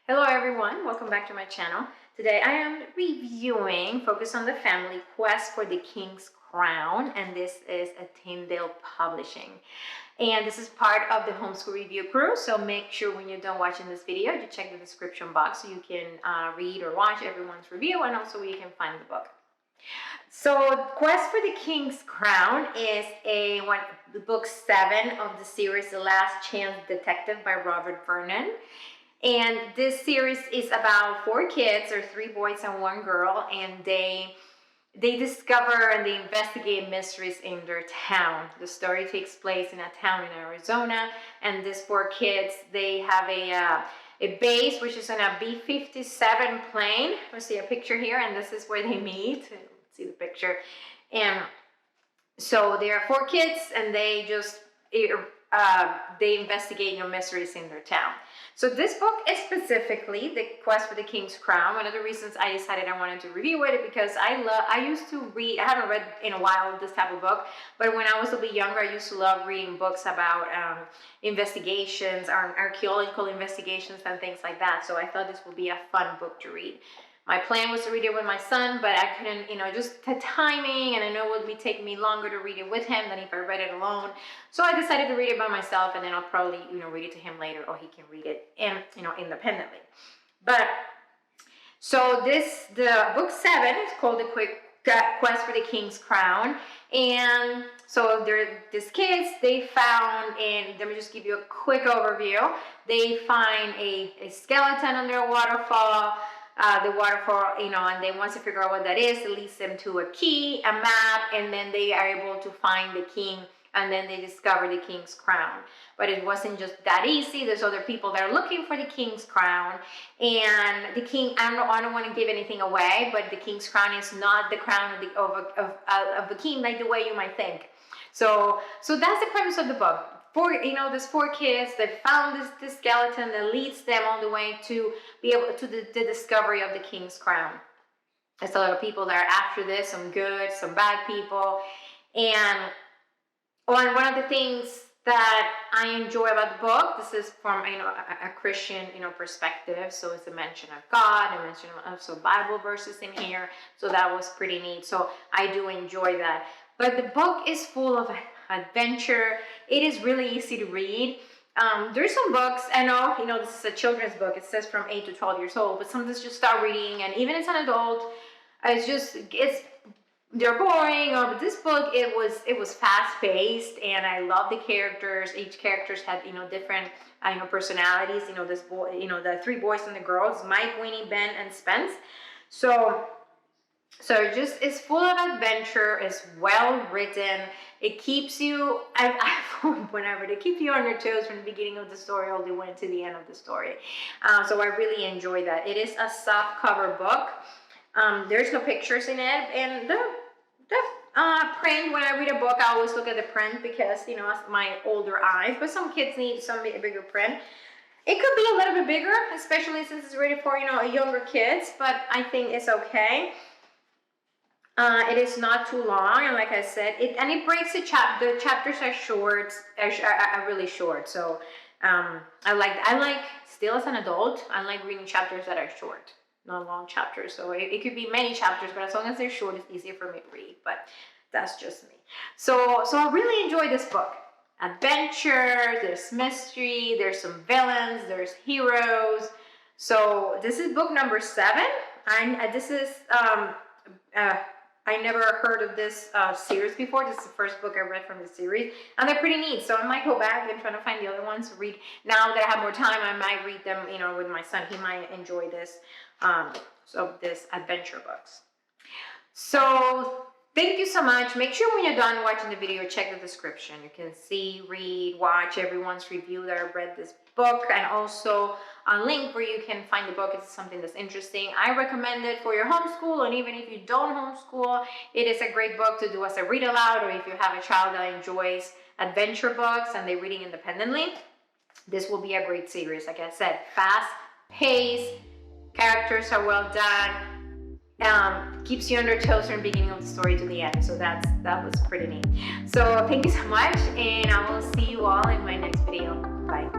Hello everyone, welcome back to my channel. Today I am reviewing Focus on the Family, Quest for the King's Crown, and this is a Tyndale publishing. And this is part of the Homeschool Review Crew, so make sure when you're done watching this video, you check the description box so you can read or watch everyone's review, and also where you can find the book. So Quest for the King's Crown is book 7 of the series The Last Chance Detective by Robert Vernon. And this series is about 4 kids, or 3 boys and 1 girl, and they discover and they investigate mysteries in their town. The story takes place in a town in Arizona, and these 4 kids, they have a base which is on a B-57 plane. Let's see a picture here, and this is where they meet. See the picture. And so there are 4 kids, and they investigate mysteries in their town. So this book is specifically The Quest for the King's Crown. One of the reasons I decided I wanted to review it because I used to read, I haven't read in a while this type of book, but when I was a bit younger, I used to love reading books about investigations, archaeological investigations and things like that. So I thought this would be a fun book to read. My plan was to read it with my son, but I couldn't, just the timing, and I know it would take me longer to read it with him than if I read it alone. So I decided to read it by myself, and then I'll probably, read it to him later, or he can read it, independently. But, so the book 7 is called The Quest for the King's Crown. And so these kids, they found, and let me just give you a quick overview. They find a skeleton under a waterfall. The waterfall, and they want to figure out what that is. It leads them to a key, a map, and then they are able to find the king, and then they discover the king's crown. But it wasn't just that easy. There's other people that are looking for the king's crown, and the king, I don't want to give anything away, but the king's crown is not the crown of the king like the way you might think. So that's the premise of the book. There's 4 kids that found this skeleton that leads them on the way to be able to the discovery of the king's crown. There's a lot of people that are after this, some good, some bad people. And one of the things that I enjoy about the book, this is from a Christian perspective, so it's a mention of God, a mention of some Bible verses in here, so that was pretty neat. So I do enjoy that. But the book is full of adventure. It is really easy to read. There's some books, I know, this is a children's book. It says from 8 to 12 years old, but sometimes just start reading, and even as an adult, they're boring. But this book, it was fast-paced, and I love the characters. Each characters had, different, personalities. This boy, the 3 boys and the girls, Mike, Winnie, Ben, and Spence. So it's full of adventure. It's well written. It keeps you, it keeps you on your toes from the beginning of the story all the way to the end of the story. So I really enjoy that. It is a soft cover book. There's no pictures in it, and the print. When I read a book, I always look at the print because my older eyes. But some kids need some bigger print. It could be a little bit bigger, especially since it's ready for younger kids. But I think it's okay. It is not too long, and like I said, it breaks the chapters are short, are really short. So I like still as an adult, I like reading chapters that are short, not long chapters. So it could be many chapters, but as long as they're short, it's easier for me to read. But that's just me. So I really enjoy this book. Adventure, there's mystery, there's some villains, there's heroes. So this is book number 7, and this is I never heard of this series before. This is the first book I read from the series, and they're pretty neat. So I might go back and try to find the other ones to read. Now that I have more time, I might read them, with my son. He might enjoy this, this adventure books. So thank you so much. Make sure when you're done watching the video, check the description. You can see, read, watch everyone's review that have read this book, and also a link where you can find the book if it's something that's interesting. I recommend it for your homeschool, and even if you don't homeschool, it is a great book to do as a read aloud, or if you have a child that enjoys adventure books and they're reading independently, this will be a great series. Like I said, fast paced, characters are well done, keeps you on your toes from the beginning of the story to the end. So that was pretty neat. So thank you so much, and I will see you all in my next video. Bye.